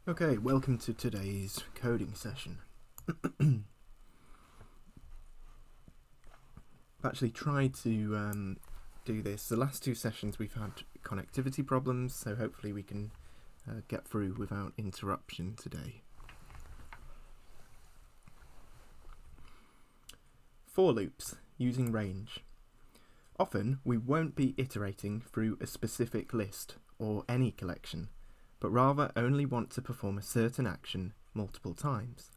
Okay, welcome to today's coding session. I've actually tried to do this. The last two sessions we've had connectivity problems, so hopefully we can get through without interruption today. For loops using range. Often we won't be iterating through a specific list or any collection, but rather only want to perform a certain action multiple times.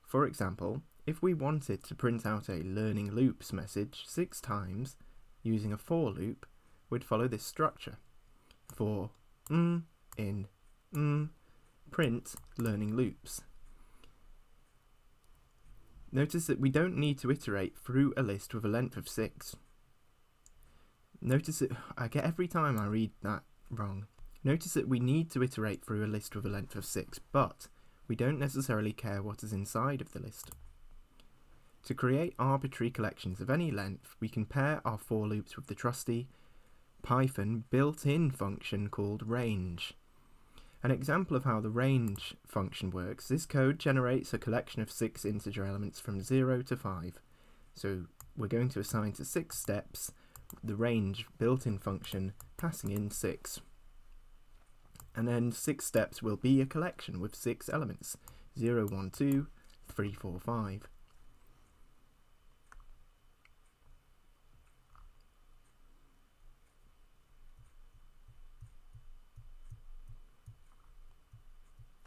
For example, if we wanted to print out a learning loops message 6 times using a for loop, we'd follow this structure. For in print learning loops. Notice that we don't need to iterate through a list with a length of 6. Notice that I get every time I read that wrong. Notice that we need to iterate through a list with a length of 6, but we don't necessarily care what is inside of the list. To create arbitrary collections of any length, we can pair our for loops with the trusty Python built-in function called range. An example of how the range function works, this code generates a collection of 6 integer elements from 0 to 5. So we're going to assign to 6 steps the range built-in function passing in 6. And then 6 steps will be a collection with 6 elements, 0, 1, 2, 3, 4, 5.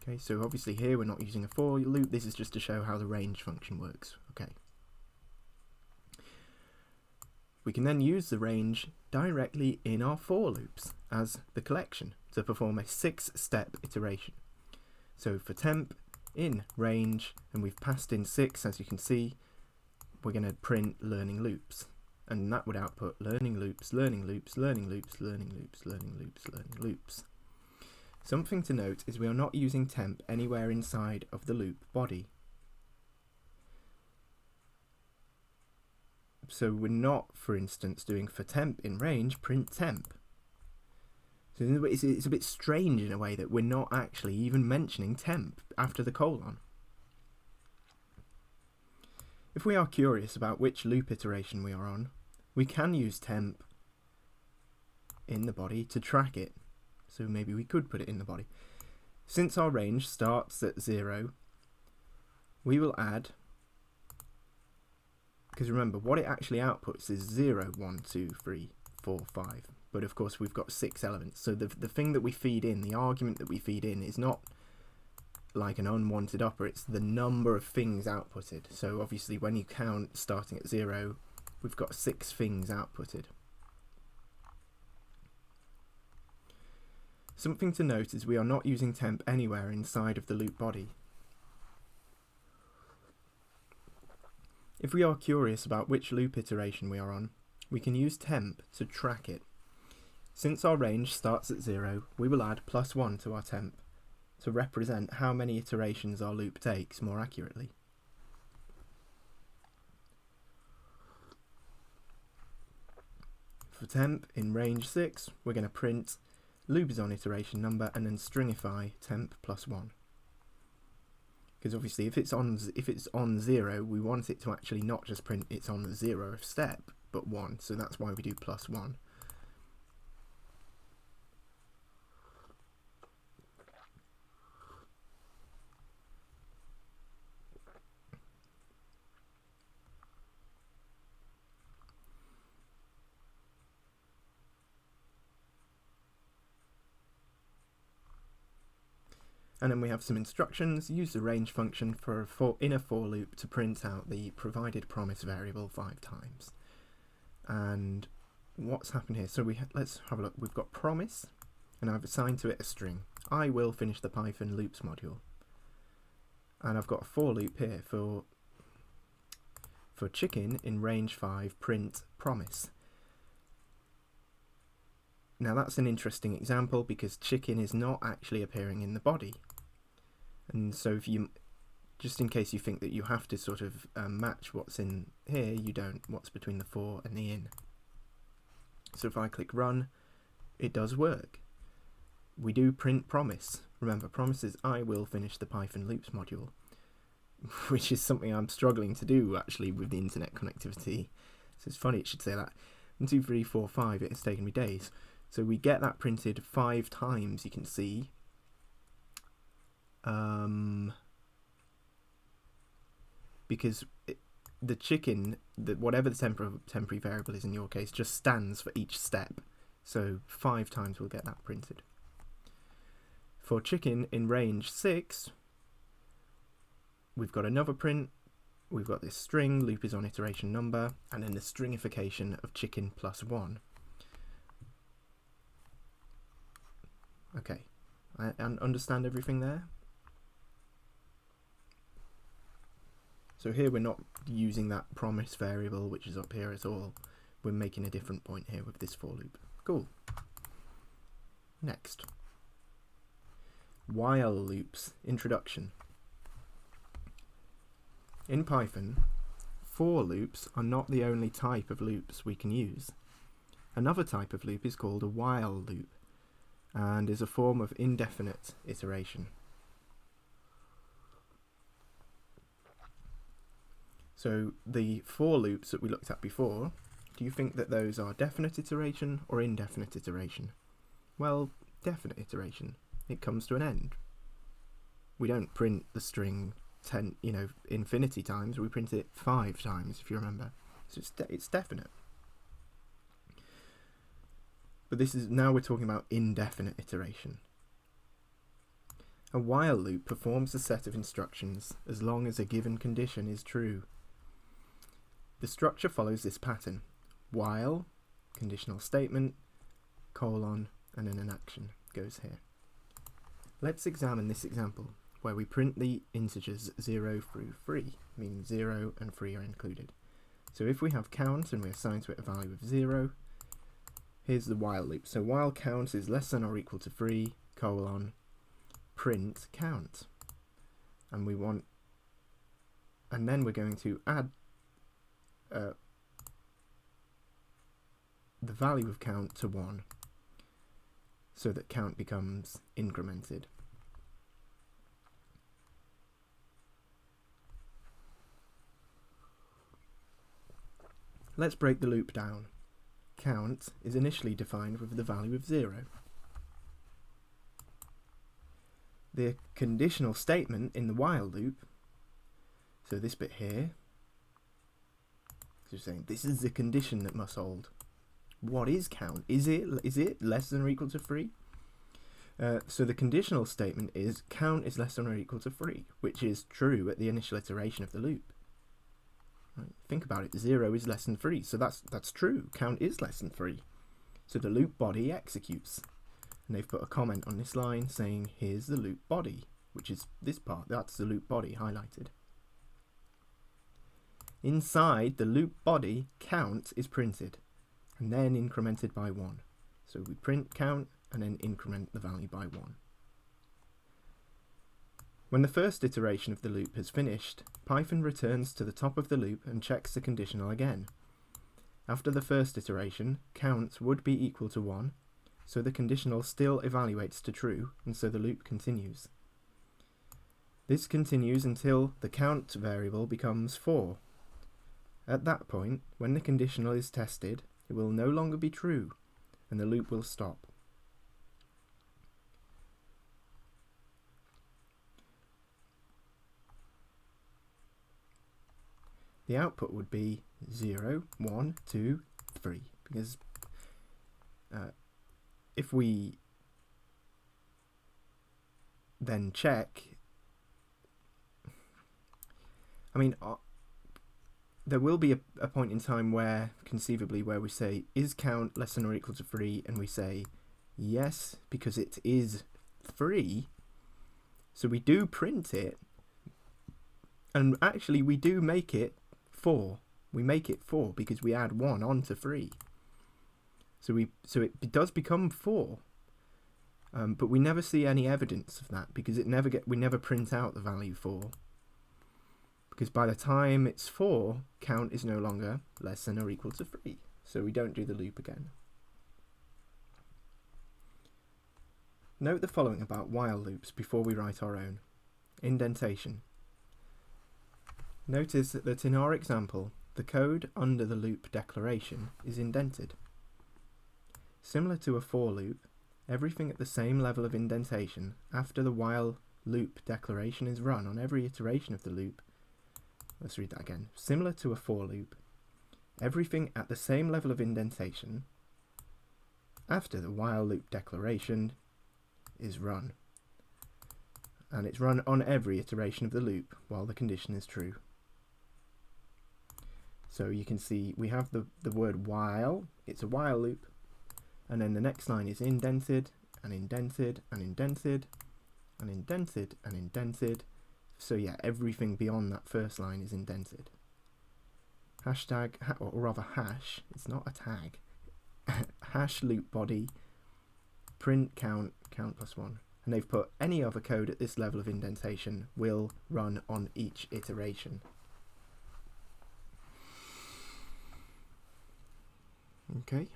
Okay, so obviously here we're not using a for loop, this is just to show how the range function works. Okay. We can then use the range directly in our for loops as the collection to perform a 6-step iteration. So for temp in range, and we've passed in 6, as you can see, we're going to print learning loops, and that would output learning loops, learning loops, learning loops, learning loops, learning loops, learning loops. Something to note is we are not using temp anywhere inside of the loop body. So we're not, for instance, doing for temp in range, print temp. So it's a bit strange in a way that we're not actually even mentioning temp after the colon. If we are curious about which loop iteration we are on, we can use temp in the body to track it. So maybe we could put it in the body. Since our range starts at 0, we will add, because remember, what it actually outputs is 0, 1, 2, 3, 4, 5. But of course we've got 6 elements. So the thing that we feed in, the argument that we feed in, is not like an unwanted operator, it's the number of things outputted. So obviously when you count starting at 0, we've got 6 things outputted. Something to note is we are not using temp anywhere inside of the loop body. If we are curious about which loop iteration we are on, we can use temp to track it. Since our range starts at 0, we will add +1 to our temp to represent how many iterations our loop takes more accurately. For temp in range 6, we're going to print loop is on iteration number and then stringify temp +1. Because obviously if it's on 0, we want it to actually not just print it's on the 0th step, but 1. So that's why we do +1. And then we have some instructions. Use the range function in a for loop to print out the provided promise variable 5 times. And what's happened here? So let's have a look. We've got promise, and I've assigned to it a string. I will finish the Python loops module. And I've got a for loop here for chicken in range 5, print promise. Now that's an interesting example because chicken is not actually appearing in the body. And so if you, just in case you think that you have to sort of match what's in here, you don't, what's between the for and the in. So if I click run, it does work. We do print promise Remember, promises I will finish the Python loops module, which is something I'm struggling to do actually with the internet connectivity. So it's funny it should say that. 1, 2, 3, 4, 5, it's taken me days. So we get that printed 5 times, you can see. Because the chicken, whatever the temporary variable is in your case, just stands for each step. So 5 times we'll get that printed. For chicken in range 6, we've got another print. We've got this string, loop is on iteration number, and then the stringification of chicken plus 1. Okay, I understand everything there. So here we're not using that promise variable, which is up here at all. We're making a different point here with this for loop. Cool. Next. While loops. Introduction. In Python, for loops are not the only type of loops we can use. Another type of loop is called a while loop, and is a form of indefinite iteration. So the for loops that we looked at before, do you think that those are definite iteration or indefinite iteration? Well, definite iteration. It comes to an end. We don't print the string infinity times. We print it 5 times, if you remember. So it's definite. But now we're talking about indefinite iteration. A while loop performs a set of instructions as long as a given condition is true. The structure follows this pattern: while, conditional statement, colon, and then an action goes here. Let's examine this example, where we print the integers 0 through 3, meaning 0 and 3 are included. So if we have count and we assign to it a value of 0, here's the while loop. So while count is less than or equal to 3, colon, print count. And then we're going to add the value of count to 1, so that count becomes incremented. Let's break the loop down. Count is initially defined with the value of 0. The conditional statement in the while loop, so this bit here, is saying this is the condition that must hold. What is count? Is it less than or equal to 3? So the conditional statement is count is less than or equal to 3, which is true at the initial iteration of the loop. Right, think about it. 0 is less than 3, so that's true. Count is less than 3. So the loop body executes. And they've put a comment on this line saying, here's the loop body, which is this part. That's the loop body highlighted. Inside the loop body, count is printed, and then incremented by 1. So we print count, and then increment the value by 1. When the first iteration of the loop has finished, Python returns to the top of the loop and checks the conditional again. After the first iteration, count would be equal to 1, so the conditional still evaluates to true, and so the loop continues. This continues until the count variable becomes 4. At that point, when the conditional is tested, it will no longer be true, and the loop will stop. The output would be 0, 1, 2, 3, because if we then check, there will be a point in time where, conceivably, where we say, is count less than or equal to 3, and we say yes, because it is 3, so we do print it, and actually we do make it 4. We make it 4 because we add 1 onto 3. So it does become 4, but we never see any evidence of that because we never print out the value 4. Because by the time it's 4, count is no longer less than or equal to 3. So we don't do the loop again. Note the following about while loops before we write our own. Indentation. Notice that in our example, the code under the loop declaration is indented. Similar to a for loop, everything at the same level of indentation after the while loop declaration is run on every iteration of the loop. Let's read that again. Similar to a for loop, everything at the same level of indentation after the while loop declaration is run. And it's run on every iteration of the loop while the condition is true. So you can see we have the word while, it's a while loop, and then the next line is indented, and indented, and indented, and indented, and indented. So yeah, everything beyond that first line is indented. Hashtag, or rather hash, it's not a tag, hash loop body, print count, count plus 1. And they've put any other code at this level of indentation will run on each iteration. Okay.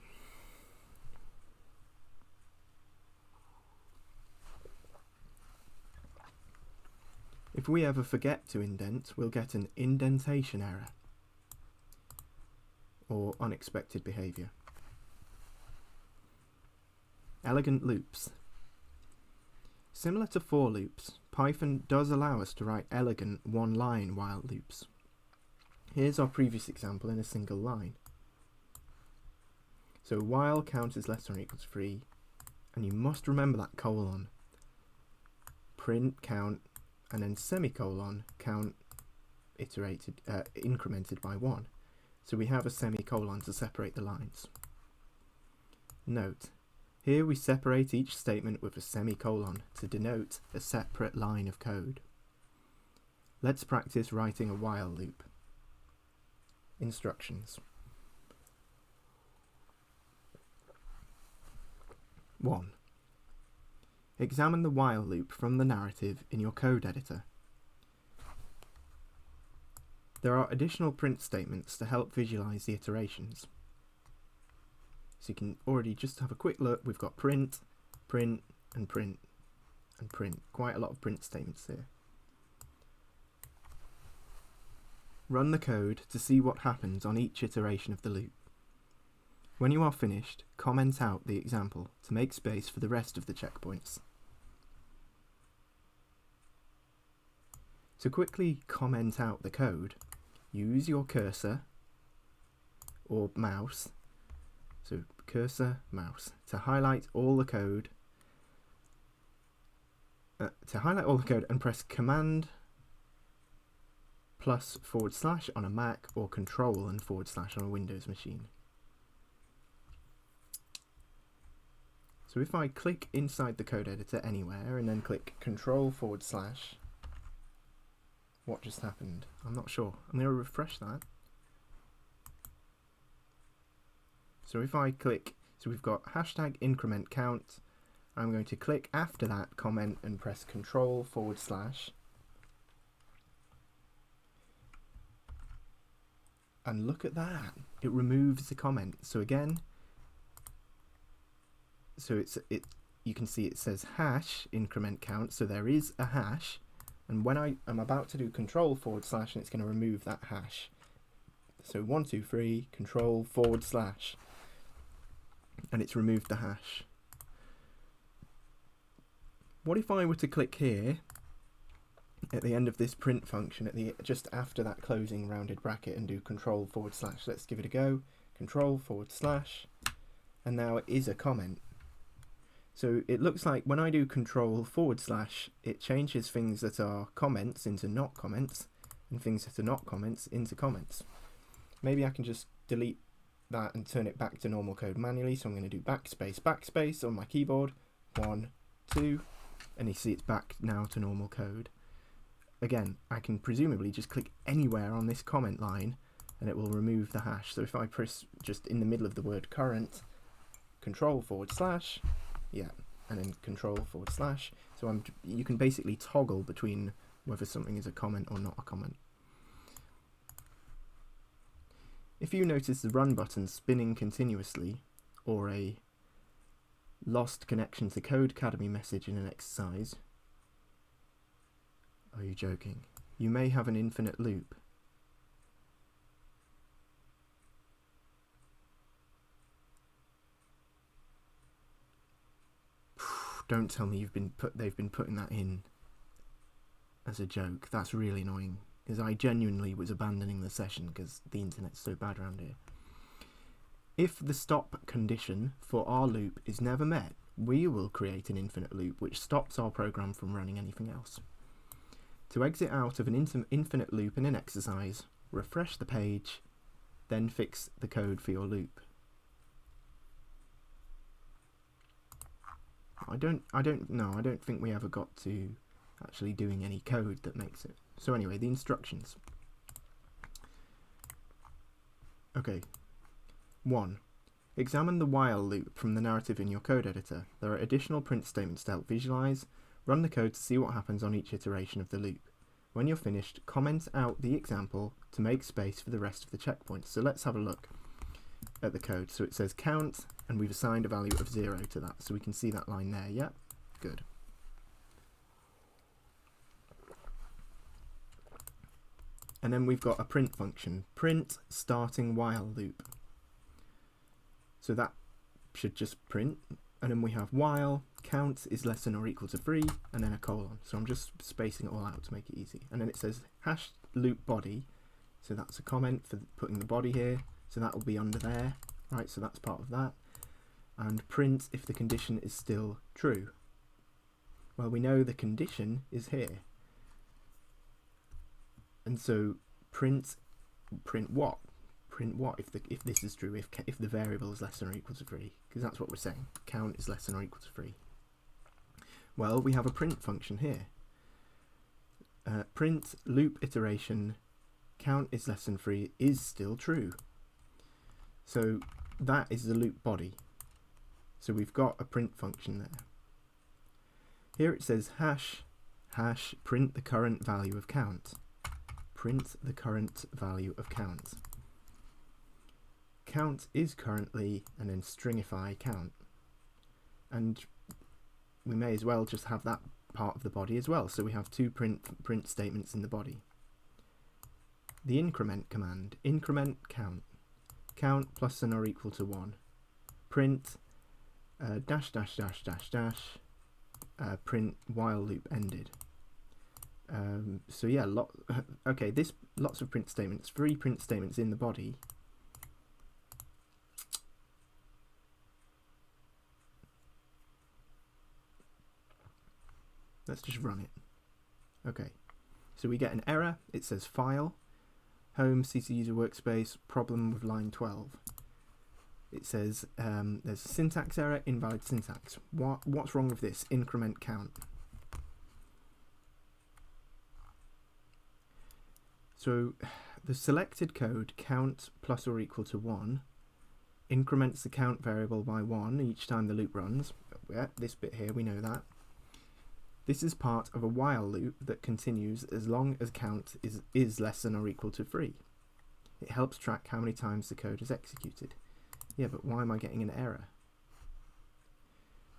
If we ever forget to indent, we'll get an indentation error or unexpected behavior. Elegant loops. Similar to for loops, Python does allow us to write elegant one-line while loops. Here's our previous example in a single line. So while count is less than or equals 3, and you must remember that colon. Print count, and then semicolon, count iterated, incremented by 1. So we have a semicolon to separate the lines. Note, here we separate each statement with a semicolon to denote a separate line of code. Let's practice writing a while loop. Instructions. 1. Examine the while loop from the narrative in your code editor. There are additional print statements to help visualize the iterations. So you can already just have a quick look. We've got print, print, and print, and print. Quite a lot of print statements here. Run the code to see what happens on each iteration of the loop. When you are finished, comment out the example to make space for the rest of the checkpoints. To quickly comment out the code, use your cursor or mouse, so cursor, mouse, to highlight all the code. And press Command plus / on a Mac or Control and / on a Windows machine. So if I click inside the code editor anywhere and then click Control / what just happened? I'm not sure. I'm going to refresh that. So if I click, so we've got hashtag increment count. I'm going to click after that comment and press Control / and look at that. It removes the comment. So again, so you can see it says hash increment count, so there is a hash, and when I'm about to do Control / and it's going to remove that hash. So 1 2 3 Control / and it's removed the hash. What if I were to click here at the end of this print function at the just after that closing rounded bracket and do Control / let's give it a go. Control / and now it is a comment. So it looks like when I do Control / it changes things that are comments into not comments, and things that are not comments into comments. Maybe I can just delete that and turn it back to normal code manually. So I'm going to do backspace on my keyboard. 1 2, and you see it's back now to normal code. Again, I can presumably just click anywhere on this comment line and it will remove the hash. So if I press just in the middle of the word current, Control / yeah, and then Control / so you can basically toggle between whether something is a comment or not a comment. If you notice the run button spinning continuously, or a Lost connection to Code Academy message in an exercise. Are you joking? You may have an infinite loop. Don't tell me they've been putting that in as a joke. That's really annoying, because I genuinely was abandoning the session because the internet's so bad around here. If the stop condition for our loop is never met, we will create an infinite loop which stops our program from running anything else. To exit out of an infinite loop in an exercise, refresh the page, then fix the code for your loop. I don't think we ever got to actually doing any code that makes it. So anyway, the instructions. Okay. 1. Examine the while loop from the narrative in your code editor. There are additional print statements to help visualize. Run the code to see what happens on each iteration of the loop. When you're finished, comment out the example to make space for the rest of the checkpoints. So let's have a look at the code. So it says count, and we've assigned a value of 0 to that. So we can see that line there, yeah? Good. And then we've got a print function, print starting while loop. So that should just print, and then we have while count is less than or equal to 3, and then a colon. So I'm just spacing it all out to make it easy. And then it says hash loop body, so that's a comment for putting the body here, so that will be under there, right? So that's part of that. And print if the condition is still true. Well, we know the condition is here. And so print what? Print what if this is true, if the variable is less than or equal to 3, because that's what we're saying. Count is less than or equal to 3. Well, we have a print function here. Print loop iteration count is less than 3 is still true. So that is the loop body. So we've got a print function there. Here it says hash print the current value of count. Print the current value of count. Count is currently, and then stringify count. And we may as well just have that part of the body as well. So we have two print statements in the body. The increment command, increment count. Count plus than or equal to 1. Print dash dash dash dash dash print while loop ended. So yeah, okay, lots of print statements, 3 print statements in the body. Let's just run it. Okay, so we get an error. It says file, home, CC user workspace, problem with line 12. It says there's a syntax error, invalid syntax. What's wrong with this? Increment count. So the selected code count plus or equal to 1 increments the count variable by 1 each time the loop runs. Yeah, this bit here, we know that. This is part of a while loop that continues as long as count is less than or equal to 3. It helps track how many times the code is executed. Yeah, but why am I getting an error?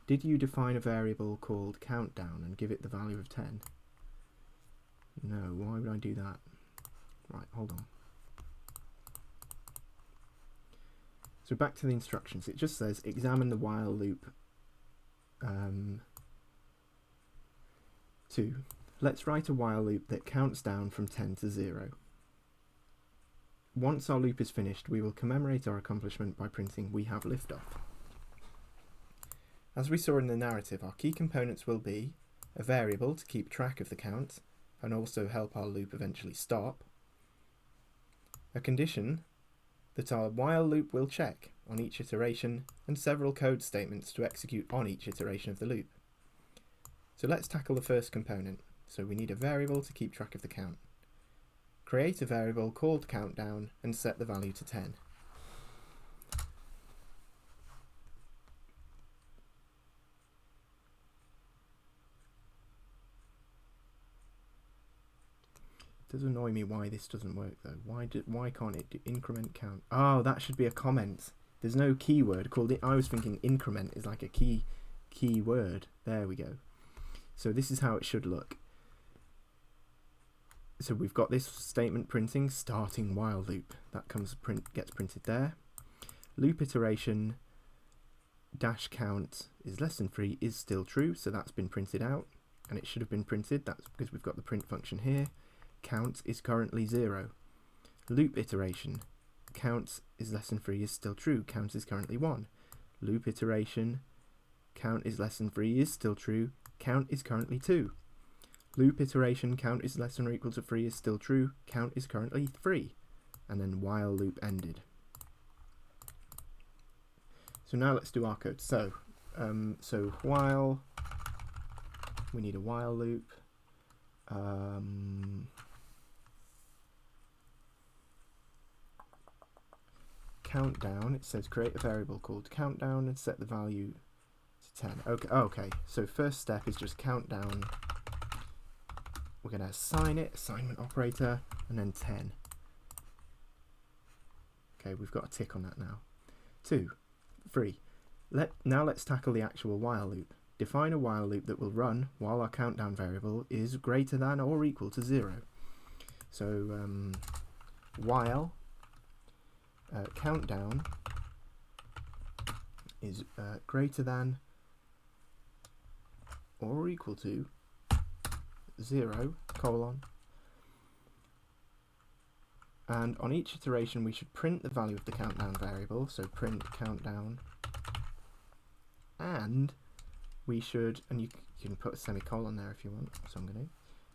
Did you define a variable called countdown and give it the value of 10? No, why would I do that? Right, hold on. So back to the instructions. It just says examine the while loop. 2. Let's write a while loop that counts down from 10 to 0. Once our loop is finished, we will commemorate our accomplishment by printing we have liftoff. As we saw in the narrative, our key components will be a variable to keep track of the count and also help our loop eventually stop, a condition that our while loop will check on each iteration, and several code statements to execute on each iteration of the loop. So let's tackle the first component. So we need a variable to keep track of the count. Create a variable called countdown and set the value to 10. It does annoy me why this doesn't work though. Why can't it do increment count? Oh, that should be a comment. There's no keyword called it. I was thinking increment is like a key word. There we go. So this is how it should look. So we've got this statement printing starting while loop. That gets printed there. Loop iteration dash count is less than 3 is still true, so that's been printed out, and it should have been printed. That's because we've got the print function here. Count is currently 0. Loop iteration count is less than 3 is still true. Count is currently 1. Loop iteration count is less than 3 is still true. Count is currently 2. Loop iteration count is less than or equal to 3 is still true. Count is currently 3. And then while loop ended. So now let's do our code. So while, we need a while loop. Countdown, it says create a variable called countdown and set the value to 10. Okay, so first step is just countdown. We're going to assign it, assignment operator, and then 10. Okay, we've got a tick on that now. 2, 3. Now let's tackle the actual while loop. Define a while loop that will run while our countdown variable is greater than or equal to 0. So while countdown is greater than or equal to 0, colon, and on each iteration we should print the value of the countdown variable, so print countdown, and we should, and you can put a semicolon there if you want, so I'm going to,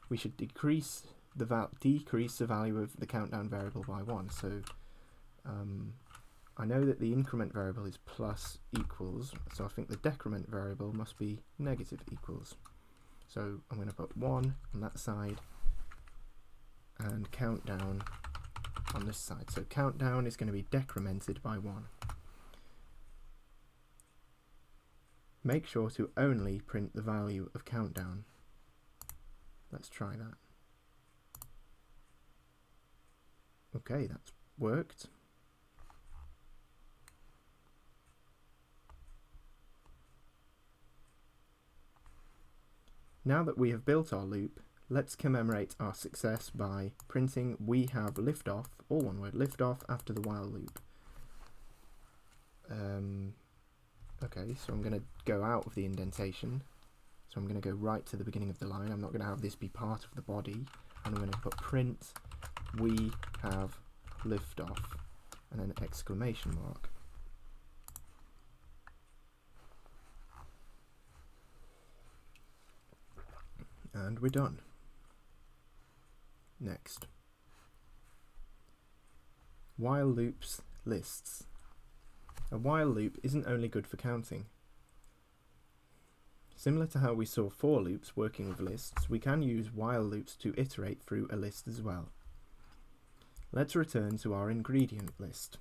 we should decrease the value of the countdown variable by 1, so I know that the increment variable is plus equals, so I think the decrement variable must be negative equals. So I'm going to put 1 on that side and countdown on this side. So countdown is going to be decremented by 1. Make sure to only print the value of countdown. Let's try that. Okay, that's worked. Now that we have built our loop, let's commemorate our success by printing we have liftoff, all one word, liftoff after the while loop. Okay, so I'm going to go out of the indentation. So I'm going to go right to the beginning of the line. I'm not going to have this be part of the body. And I'm going to put print we have liftoff and then exclamation mark. And we're done. Next. While loops lists. A while loop isn't only good for counting. Similar to how we saw for loops working with lists, we can use while loops to iterate through a list as well. Let's return to our ingredient list.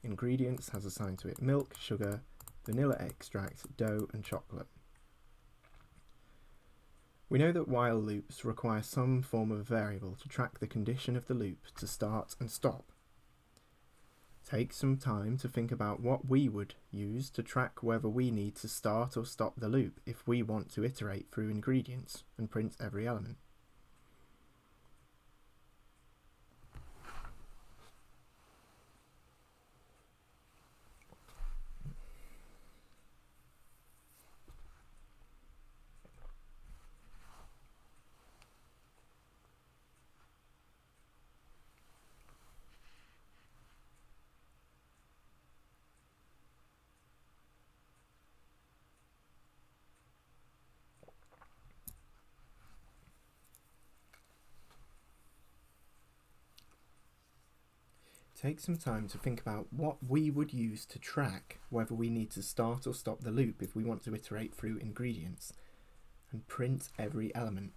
Ingredients has assigned to it milk, sugar, vanilla extract, dough and chocolate. We know that while loops require some form of variable to track the condition of the loop to start and stop. Take some time to think about what we would use to track whether we need to start or stop the loop if we want to iterate through ingredients and print every element. Take some time to think about what we would use to track whether we need to start or stop the loop if we want to iterate through ingredients and print every element.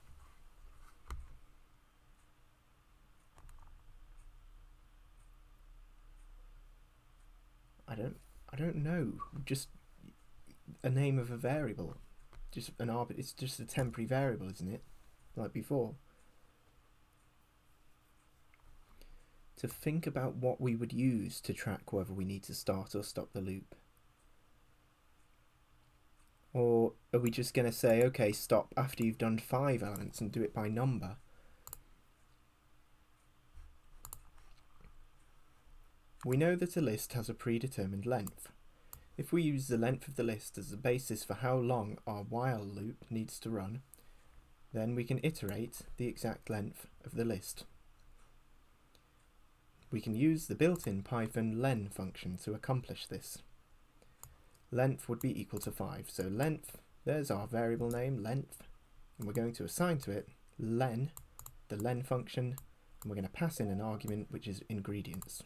I don't know, just a name of a variable, just an it's just a temporary variable, isn't it? Like before. to think about what we would use to track whether we need to start or stop the loop. Or are we just going to say, okay, stop after you've done 5 elements and do it by number? We know that a list has a predetermined length. If we use the length of the list as the basis for how long our while loop needs to run, then we can iterate the exact length of the list. We can use the built-in Python len function to accomplish this. Length would be equal to 5, so length, there's our variable name, length, and we're going to assign to it len, the len function, and we're going to pass in an argument which is ingredients.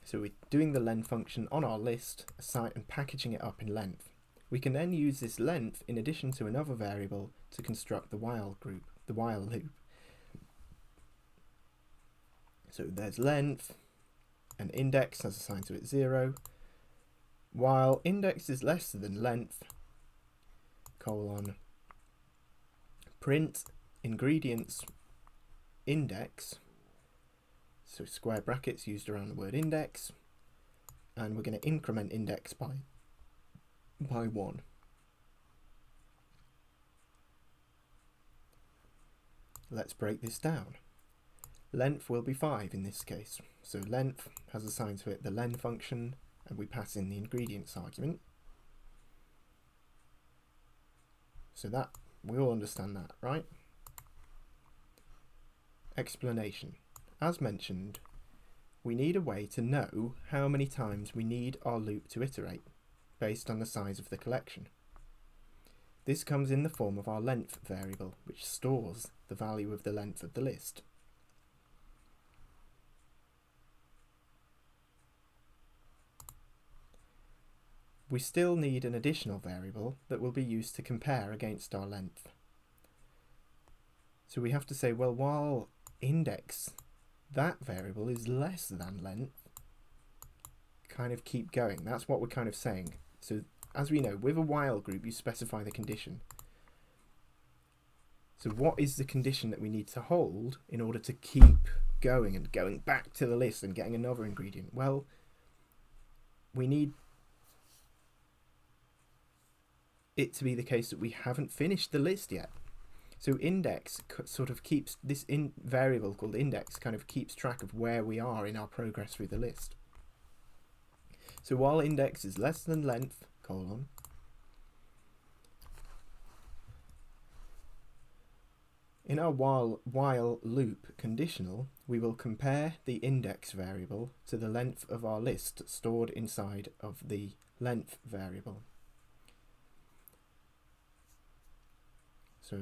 So we're doing the len function on our list, assign and packaging it up in length. We can then use this length in addition to another variable to construct the while loop. So there's length, and index has assigned to it 0. While index is less than length, colon, print ingredients index, so square brackets used around the word index, and we're going to increment index by 1. Let's break this down. Length will be 5 in this case, so length has assigned to it the len function, and we pass in the ingredients argument. So that, we all understand that, right? Explanation. As mentioned, we need a way to know how many times we need our loop to iterate, based on the size of the collection. This comes in the form of our length variable, which stores the value of the length of the list. We still need an additional variable that will be used to compare against our length. So we have to say, well, while index, that variable is less than length, kind of keep going. That's what we're kind of saying. So as we know, with a while group, you specify the condition. So what is the condition that we need to hold in order to keep going and going back to the list and getting another ingredient? Well, we need it to be the case that we haven't finished the list yet. So index sort of keeps, this variable called index kind of keeps track of where we are in our progress through the list. So while index is less than length, colon, in our while loop conditional, we will compare the index variable to the length of our list stored inside of the length variable. So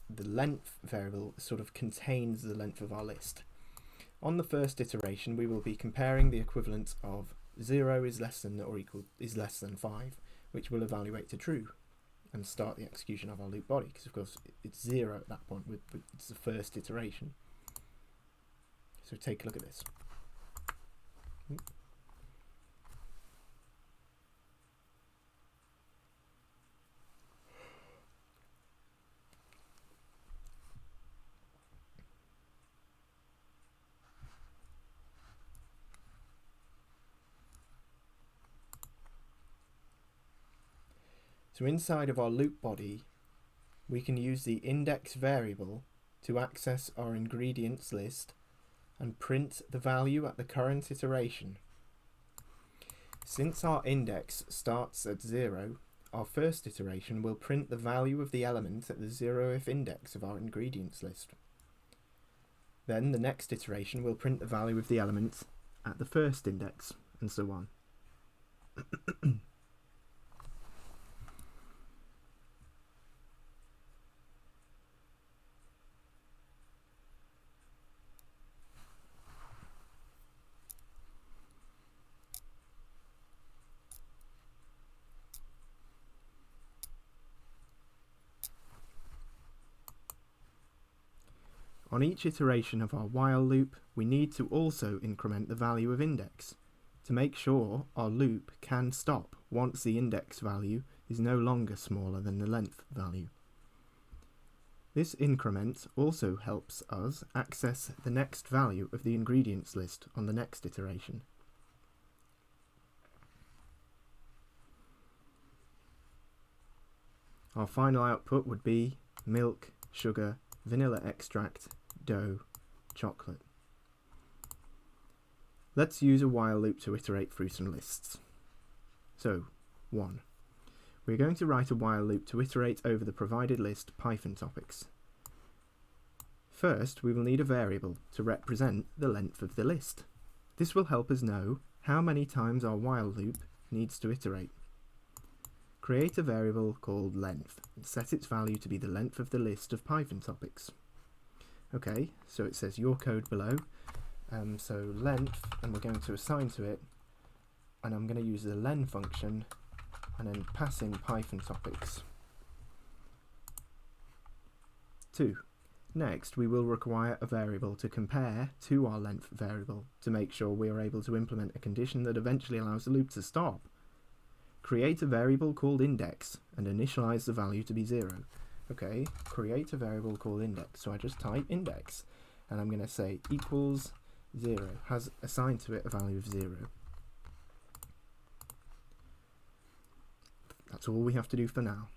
the length variable sort of contains the length of our list. On the first iteration, we will be comparing the equivalent of 0 is less than or equal is less than 5, which will evaluate to true and start the execution of our loop body, because of course it's 0 at that point, it's the first iteration. So take a look at this. So inside of our loop body, we can use the index variable to access our ingredients list and print the value at the current iteration. Since our index starts at 0, our first iteration will print the value of the element at the 0th index of our ingredients list. Then the next iteration will print the value of the element at the first index, and so on. On each iteration of our while loop, we need to also increment the value of index to make sure our loop can stop once the index value is no longer smaller than the length value. This increment also helps us access the next value of the ingredients list on the next iteration. Our final output would be milk, sugar, vanilla extract, dough, chocolate. Let's use a while loop to iterate through some lists. So, 1. We're going to write a while loop to iterate over the provided list Python topics. First, we will need a variable to represent the length of the list. This will help us know how many times our while loop needs to iterate. Create a variable called length and set its value to be the length of the list of Python topics. Okay, so it says your code below. So length, and we're going to assign to it, and I'm going to use the len function and then passing Python topics. 2. Next, we will require a variable to compare to our length variable to make sure we are able to implement a condition that eventually allows the loop to stop. Create a variable called index and initialize the value to be 0. Okay, create a variable called index. So I just type index and I'm going to say equals 0, has assigned to it a value of 0. That's all we have to do for now.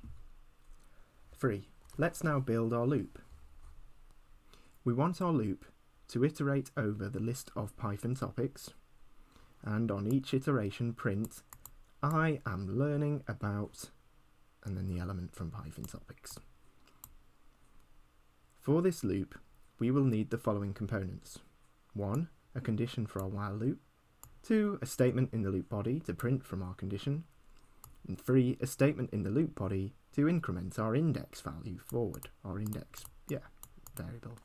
3. Let's now build our loop. We want our loop to iterate over the list of Python topics, and on each iteration print, I am learning about, and then the element from Python topics. For this loop, we will need the following components. 1. A condition for our while loop. 2. A statement in the loop body to print from our condition. And 3. A statement in the loop body to increment our index value forward, our index, variable.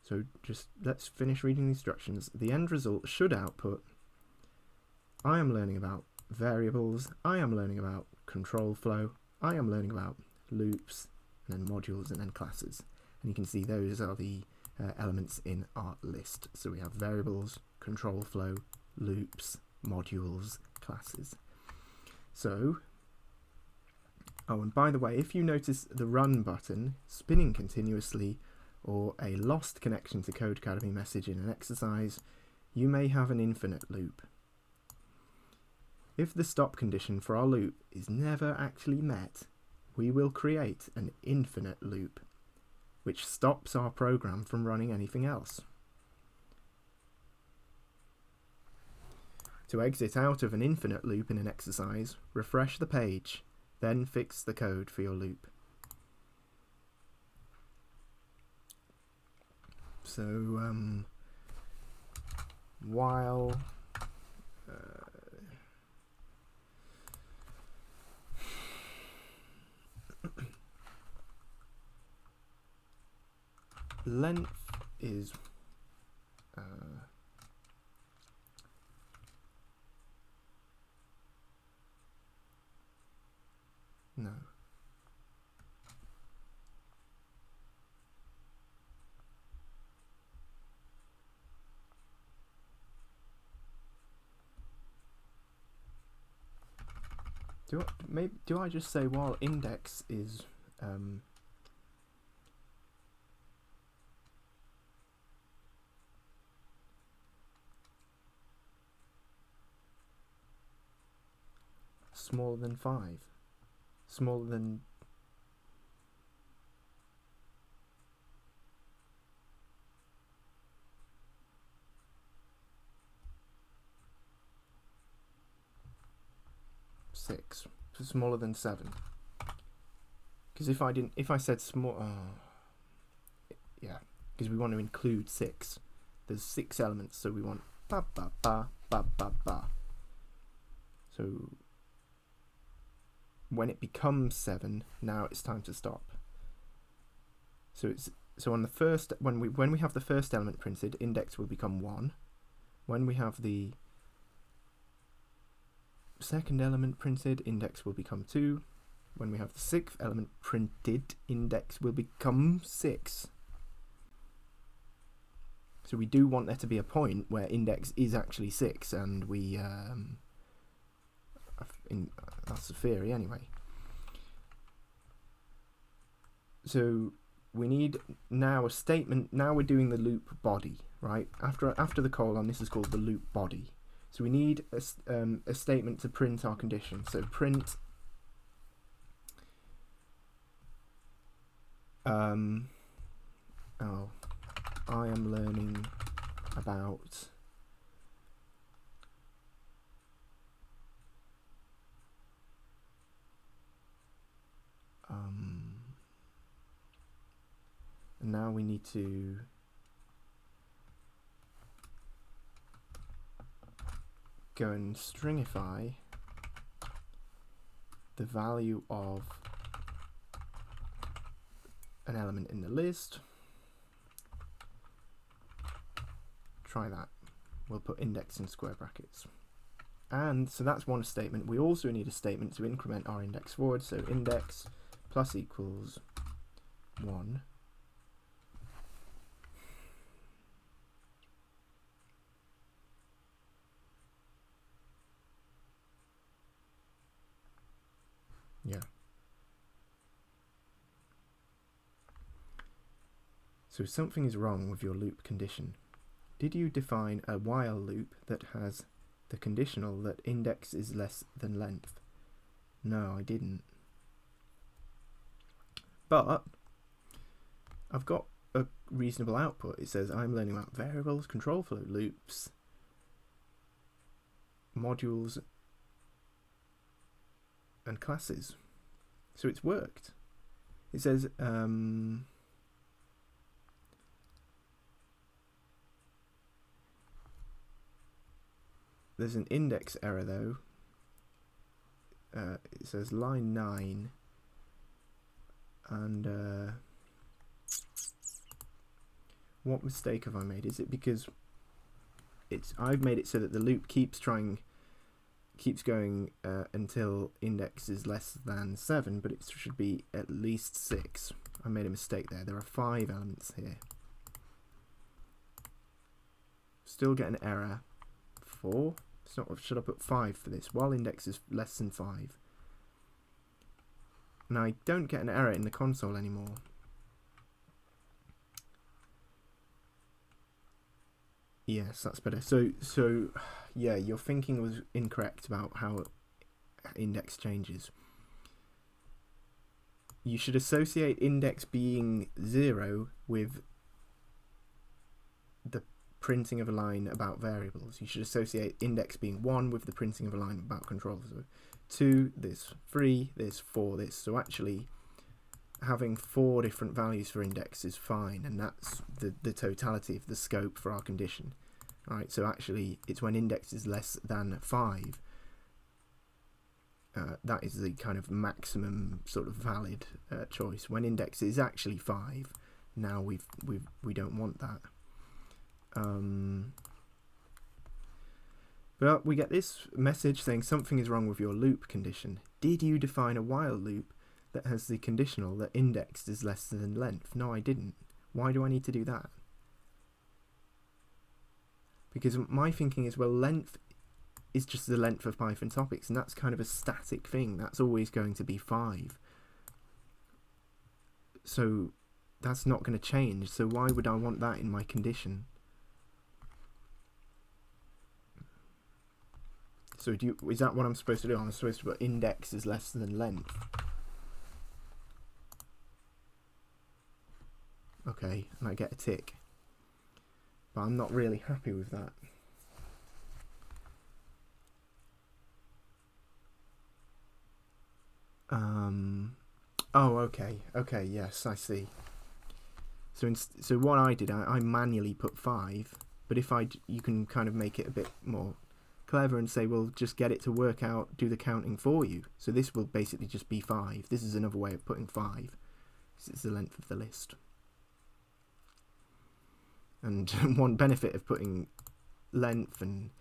So just let's finish reading the instructions. The end result should output, I am learning about variables, I am learning about control flow, I am learning about loops, and then modules, and then classes. And you can see those are the elements in our list. So we have variables, control flow, loops, modules, classes. So, oh, and by the way, if you notice the run button spinning continuously or a lost connection to Codecademy message in an exercise, you may have an infinite loop. If the stop condition for our loop is never actually met, we will create an infinite loop, which stops our program from running anything else. To exit out of an infinite loop in an exercise, refresh the page, then fix the code for your loop. So, while length is no. Do I just say while index is smaller than 5, smaller than six, smaller than 7. Because if I said small, yeah, because we want to include 6. There's 6 elements, so we want ba ba ba ba ba ba. So when it becomes 7, now it's time to stop. So on the first, when we have the first element printed, index will become 1. When we have the second element printed, index will become 2. When we have the 6th element printed, index will become 6. So we do want there to be a point where index is actually 6, and we that's the theory anyway. so we need now a statement. Now we're doing the loop body, right? After the colon, this is called the loop body. So we need a statement to print our condition. So print I am learning about and now we need to go and stringify the value of an element in the list. Try that. We'll put index in square brackets. And so that's one statement. We also need a statement to increment our index forward. So index plus equals 1. Yeah. So something is wrong with your loop condition. Did you define a while loop that has the conditional that index is less than length? No, I didn't. But I've got a reasonable output. It says I'm learning about variables, control flow loops, modules, and classes. So it's worked. It says there's an index error though. It says line 9 and what mistake have I made? Is it because I've made it so that the loop keeps going until index is less than 7, but it should be at least 6. I made a mistake there. There are 5 elements here. Still get an error. 4. It's not. Should I put 5 for this? While index is less than 5. And I don't get an error in the console anymore. Yes, that's better. So yeah, your thinking was incorrect about how index changes. You should associate index being 0 with the printing of a line about variables. You should associate index being 1 with the printing of a line about controls. So 2, this, 3, this, 4, this. So actually having 4 different values for index is fine, and that's the totality of the scope for our condition. Alright, so actually it's when index is less than 5 that is the kind of maximum sort of valid choice. When index is actually 5, now we don't want that. But we get this message saying something is wrong with your loop condition. Did you define a while loop that has the conditional that index is less than length? No, I didn't. Why do I need to do that? Because my thinking is, well, length is just the length of Python topics, and that's kind of a static thing. That's always going to be 5. So that's not going to change. So why would I want that in my condition? So is that what I'm supposed to do? I'm supposed to put index is less than length. Okay, and I get a tick. But I'm not really happy with that. Oh, okay, yes, I see. So what I did, I manually put 5, but if you can kind of make it a bit more clever and say, well, just get it to work out, do the counting for you. So this will basically just be 5. This is another way of putting 5. This is the length of the list. And one benefit of putting length and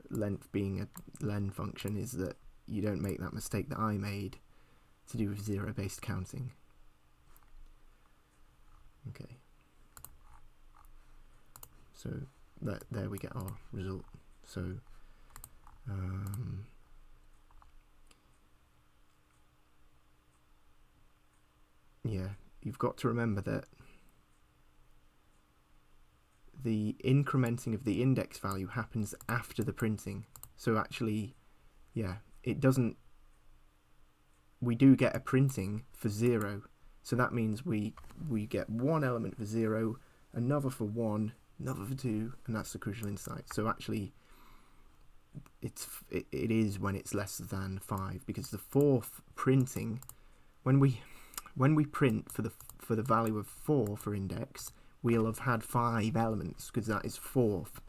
length being a len function is that you don't make that mistake that I made to do with zero-based counting. Okay. So there we get our result. So yeah, you've got to remember that the incrementing of the index value happens after the printing. So actually, yeah, it doesn't, we do get a printing for 0. So that means we get one element for 0, another for 1, another for 2, and that's the crucial insight. So actually, it is when it's less than 5, because the fourth printing, when we print for the value of 4 for index, we'll have had 5 elements, because that is fourth,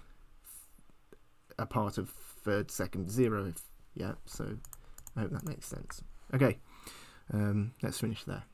a part of third, second, 0. Yeah, so I hope that makes sense. Okay, let's finish there.